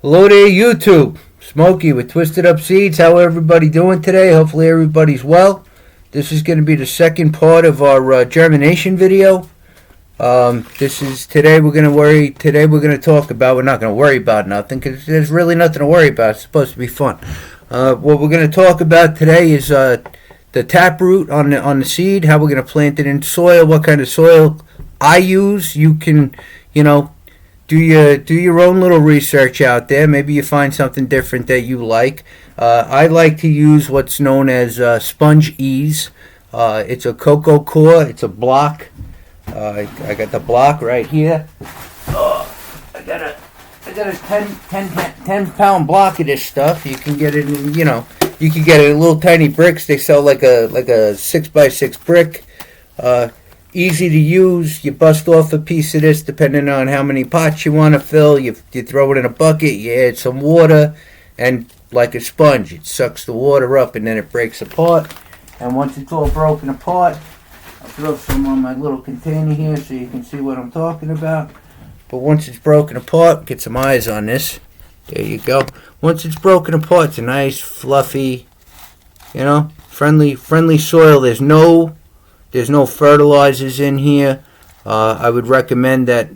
Hello there, YouTube. Smokey with Twisted Up Seeds. How everybody doing today? Hopefully everybody's well. This is going to be the second part of our germination video. Today we're going to talk about. We're not going to worry about nothing because there's really nothing to worry about. It's supposed to be fun. What we're going to talk about today is the taproot on the seed. How we're going to plant it in soil. What kind of soil I use. You can, do your own little research out there. Maybe you find something different that you like. I like to use what's known as sponge ease. It's a cocoa core. It's a block. I got the block right here. I got a 10 pound block of this stuff. You can get it in, you can get it in little tiny bricks. They sell like a 6x6 brick. Easy to use. You bust off a piece of this depending on how many pots you want to fill. You throw it in a bucket, you add some water, and like a sponge, it sucks the water up and then it breaks apart. And once it's all broken apart, I'll throw some on my little container here so you can see what I'm talking about. But once it's broken apart, get some eyes on this. There you go. Once it's broken apart, it's a nice, fluffy, friendly soil. There's no fertilizers in here. I would recommend that,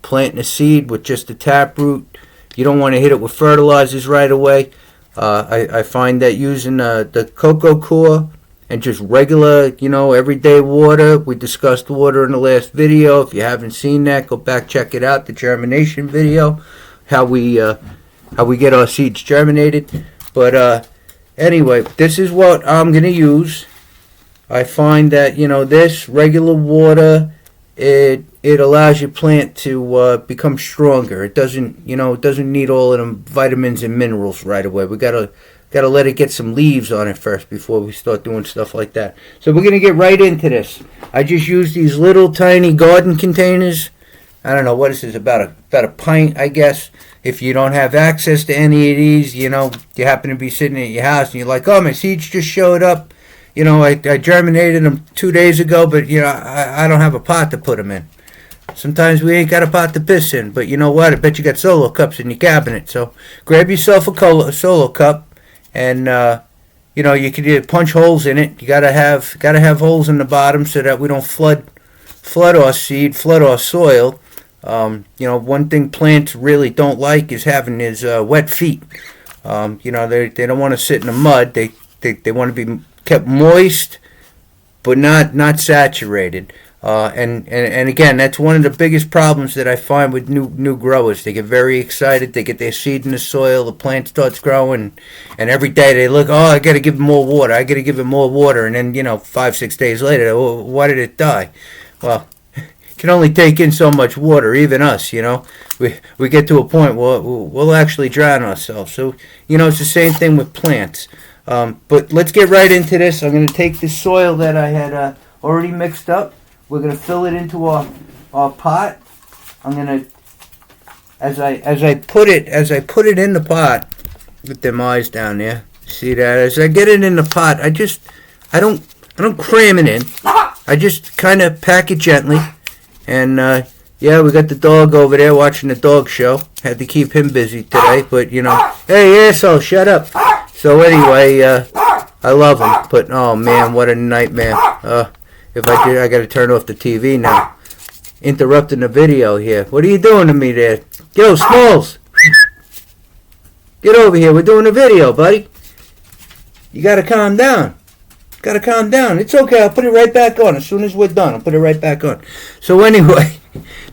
planting a seed with just the taproot. You don't want to hit it with fertilizers right away. I find that using the cocoa core and just regular, everyday water. We discussed water in the last video. If you haven't seen that, go back, check it out, the germination video, how we get our seeds germinated. But anyway, this is what I'm going to use. I find that, this regular water, it allows your plant to become stronger. It doesn't need all of them vitamins and minerals right away. We gotta let it get some leaves on it first before we start doing stuff like that. So we're gonna get right into this. I just use these little tiny garden containers. I don't know what this is, about a pint, I guess. If you don't have access to any of these, you happen to be sitting at your house and you're like, oh, my seeds just showed up. I germinated them 2 days ago, but, I don't have a pot to put them in. Sometimes we ain't got a pot to piss in, but you know what? I bet you got solo cups in your cabinet. So grab yourself a solo cup, and, you can either punch holes in it. You gotta have holes in the bottom so that we don't flood our seed, flood our soil. One thing plants really don't like is having his wet feet. They don't want to sit in the mud. They want to be kept moist, but not saturated. And again, that's one of the biggest problems that I find with new growers. They get very excited. They get their seed in the soil. The plant starts growing, and every day they look, I got to give it more water. I got to give it more water. And then 5-6 days later, why did it die? Well, it can only take in so much water. Even us, we get to a point where we'll actually drown ourselves. So it's the same thing with plants. But let's get right into this. I'm going to take this soil that I had already mixed up. We're going to fill it into our pot. I'm going to, as I put it in the pot, with them eyes down there. See that? As I get it in the pot, I don't cram it in. I just kind of pack it gently. And we got the dog over there watching the dog show. Had to keep him busy today, but hey asshole, shut up. So anyway, I love him, but oh man, what a nightmare. If I do, I gotta turn off the TV now. Interrupting the video here. What are you doing to me there? Yo, Smalls! Get over here, we're doing a video, buddy. You gotta calm down. It's okay, I'll put it right back on. As soon as we're done, I'll put it right back on. So anyway,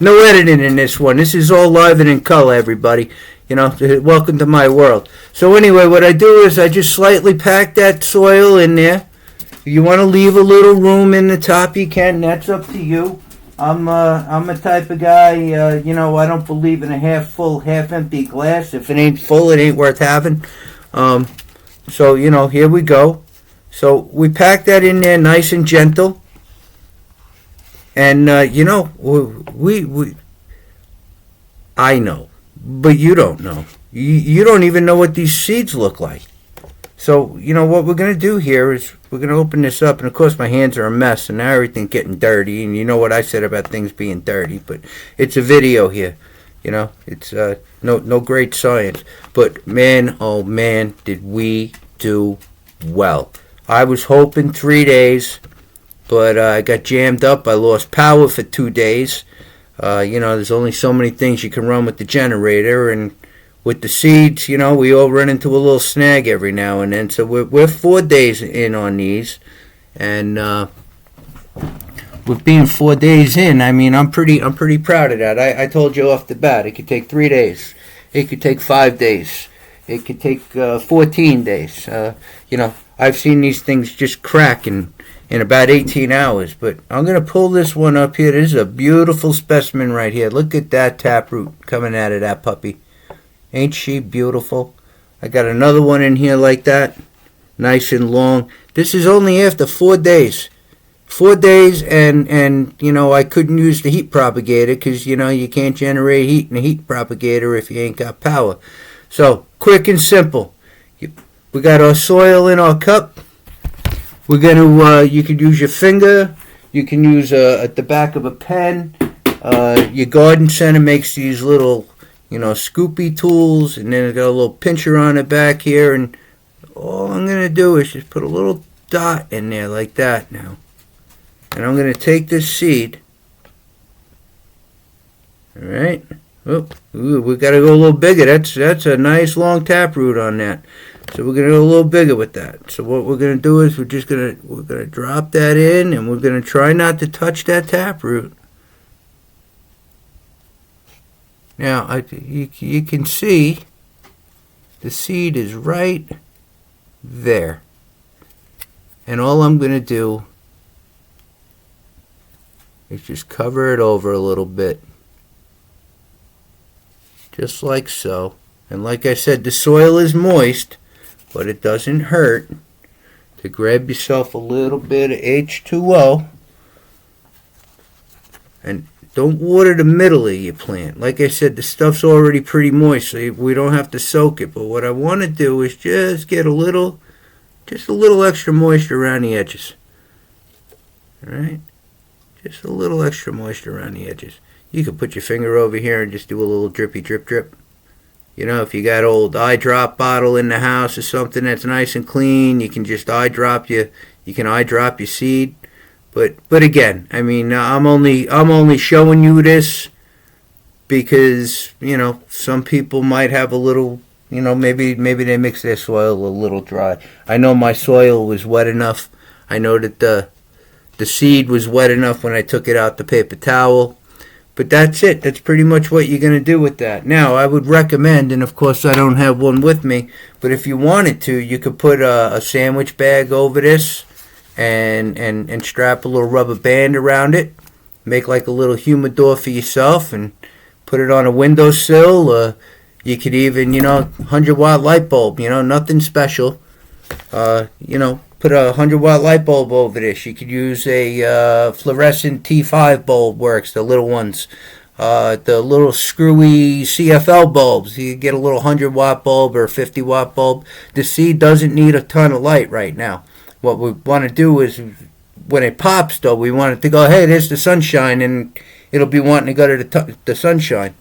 no editing in this one. This is all live and in color, everybody. Welcome to my world. So anyway, what I do is I just slightly pack that soil in there. If you want to leave a little room in the top, you can. That's up to you. I'm a type of guy, I don't believe in a half full, half empty glass. If it ain't full, it ain't worth having. So, here we go. So we pack that in there nice and gentle. And, I know. But you don't know. You don't even know what these seeds look like. So, what we're going to do here is we're going to open this up. And, of course, my hands are a mess. And now everything's getting dirty. And you know what I said about things being dirty. But it's a video here. It's no great science. But man, oh man, did we do well. I was hoping 3 days, but I got jammed up. I lost power for 2 days. There's only so many things you can run with the generator, and with the seeds, we all run into a little snag every now and then. So we're 4 days in on these, and with being 4 days in, I mean, I'm pretty proud of that. I told you off the bat, it could take 3 days, it could take 5 days, it could take 14 days. I've seen these things just crack in about 18 hours. But I'm going to pull this one up here. This is a beautiful specimen right here. Look at that taproot coming out of that puppy. Ain't she beautiful? I got another one in here like that. Nice and long. This is only after 4 days. 4 days, and I couldn't use the heat propagator because, you can't generate heat in a heat propagator if you ain't got power. So, quick and simple. We got our soil in our cup. We're going to, you could use your finger. You can use at the back of a pen. Your garden center makes these little, scoopy tools, and then it's got a little pincher on the back here. And all I'm going to do is just put a little dot in there like that now. And I'm going to take this seed. All right. Oh, we got to go a little bigger. That's a nice long taproot on that. So we're going to go a little bigger with that. So what we're going to do is we're going to drop that in, and we're going to try not to touch that taproot. Now, you can see the seed is right there. And all I'm going to do is just cover it over a little bit. Just like so. And like I said, the soil is moist, but it doesn't hurt to grab yourself a little bit of H2O. And don't water the middle of your plant. Like I said, the stuff's already pretty moist, so we don't have to soak it. But what I want to do is just get a little extra moisture around the edges. Alright? Just a little extra moisture around the edges. You can put your finger over here and just do a little drippy drip drip. If you got old eye drop bottle in the house or something that's nice and clean, you can just eye drop your seed. But again, I mean, I'm only showing you this because, some people might have a little, maybe they mix their soil a little dry. I know my soil was wet enough. I know that the seed was wet enough when I took it out the paper towel. But that's it. That's pretty much what you're going to do with that. Now, I would recommend, and of course I don't have one with me, but if you wanted to, you could put a sandwich bag over this and strap a little rubber band around it. Make like a little humidor for yourself and put it on a windowsill. You could even, 100-watt light bulb, nothing special. Put a 100-watt light bulb over this. You could use a fluorescent T5 bulb, works, the little ones. The little screwy CFL bulbs. You could get a little 100-watt bulb or a 50-watt bulb. The seed doesn't need a ton of light right now. What we want to do is, when it pops, though, we want it to go, hey, there's the sunshine, and it'll be wanting to go to the sunshine.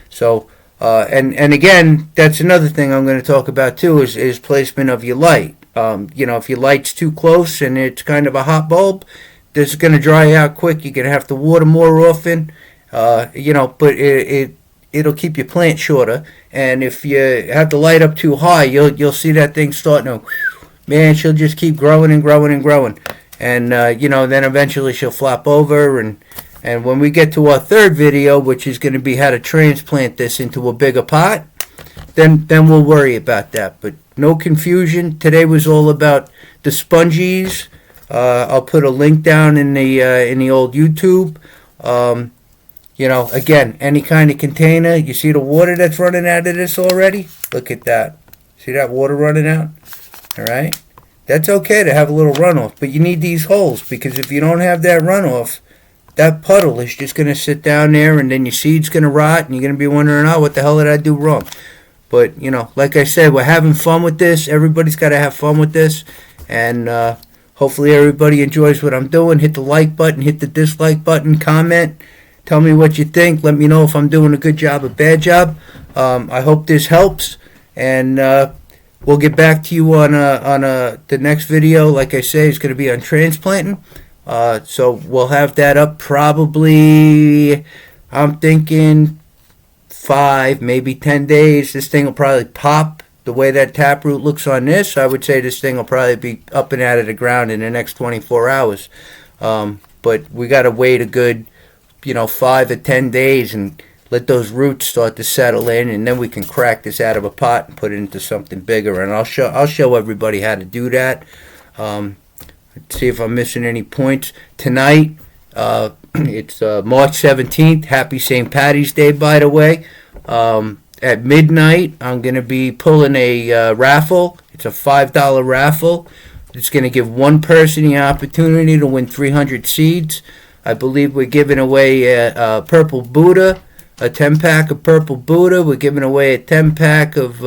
So, and again, that's another thing I'm going to talk about, too, is placement of your light. If your light's too close and it's kind of a hot bulb, this is going to dry out quick. You're going to have to water more often, but it'll keep your plant shorter. And if you have the light up too high, you'll see that thing starting to, man, she'll just keep growing and growing and growing. And, then eventually she'll flop over. And when we get to our third video, which is going to be how to transplant this into a bigger pot, then we'll worry about that. But no confusion. Today was all about the sponges. I'll put a link down in the old YouTube. Again, any kind of container. You see the water that's running out of this already? Look at that. See that water running out? All right. That's okay to have a little runoff, but you need these holes because if you don't have that runoff, that puddle is just going to sit down there, and then your seed's going to rot, and you're going to be wondering, oh, what the hell did I do wrong? But, like I said, we're having fun with this. Everybody's got to have fun with this. And hopefully everybody enjoys what I'm doing. Hit the like button, hit the dislike button, comment. Tell me what you think. Let me know if I'm doing a good job or bad job. I hope this helps, and we'll get back to you on the next video. Like I say, it's going to be on transplanting. So we'll have that up probably, I'm thinking 5, maybe 10 days. This thing will probably pop. The way that taproot looks on this, I would say this thing will probably be up and out of the ground in the next 24 hours. But we got to wait a good, 5 or 10 days and let those roots start to settle in, and then we can crack this out of a pot and put it into something bigger. And I'll show everybody how to do that. Let's see if I'm missing any points. Tonight, it's March 17th. Happy St. Patty's Day, by the way. At midnight, I'm going to be pulling a raffle. It's a $5 raffle. It's going to give one person the opportunity to win 300 seeds. I believe we're giving away a Purple Buddha, a 10-pack of Purple Buddha. We're giving away a 10-pack of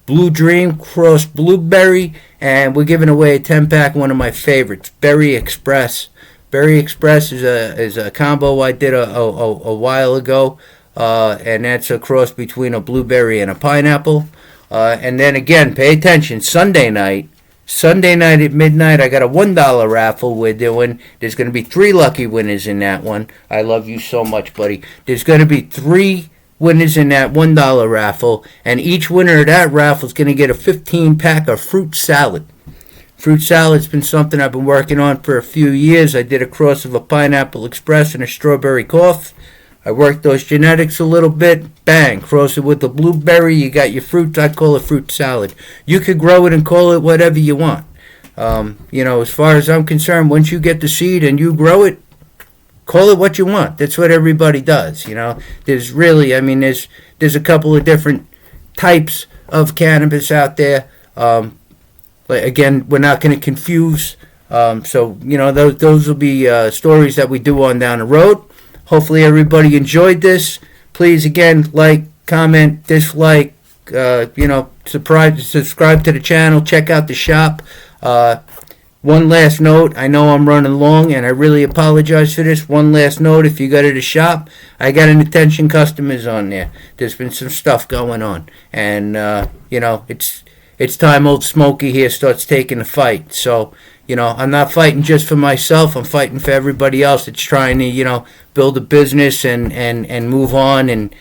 Blue Dream Cross Blueberry. And we're giving away a 10-pack, one of my favorites, Berry Express. Berry Express is a combo I did a while ago. And that's a cross between a blueberry and a pineapple. And then again, pay attention, Sunday night at midnight, I got a $1 raffle we're doing. There's going to be 3 lucky winners in that one. I love you so much, buddy. There's going to be 3 winners in that $1 raffle, and each winner of that raffle is going to get a 15-pack of fruit salad. Fruit salad's been something I've been working on for a few years. I did a cross of a Pineapple Express and a Strawberry Cough. I worked those genetics a little bit. Bang, cross it with the blueberry. You got your fruit. I call it fruit salad. You could grow it and call it whatever you want. As far as I'm concerned, once you get the seed and you grow it, call it what you want. That's what everybody does. There's really, there's a couple of different types of cannabis out there. Again, we're not going to confuse. Those will be stories that we do on down the road. Hopefully everybody enjoyed this. Please, again, like, comment, dislike, subscribe to the channel. Check out the shop. One last note. I know I'm running long, and I really apologize for this. One last note. If you go to the shop, I got an attention customers on there. There's been some stuff going on. And, it's time old Smokey here starts taking the fight. So, I'm not fighting just for myself. I'm fighting for everybody else that's trying to, build a business and move on and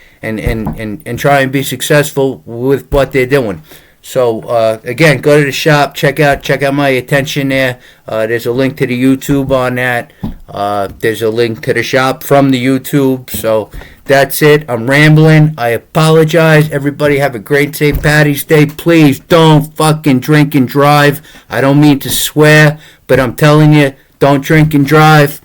try and be successful with what they're doing. So, again, go to the shop. Check out my attention there. There's a link to the YouTube on that. There's a link to the shop from the YouTube. So, that's it. I'm rambling. I apologize. Everybody have a great St. Patty's Day. Please don't fucking drink and drive. I don't mean to swear, but I'm telling you, don't drink and drive.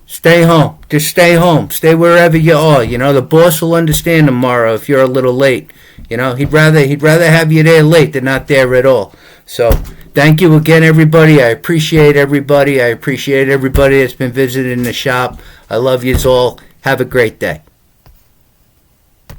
Stay home. Just stay home. Stay wherever you are. The boss will understand tomorrow if you're a little late. He'd rather have you there late than not there at all. So, thank you again, everybody. I appreciate everybody. I appreciate everybody that's been visiting the shop. I love yous all. Have a great day.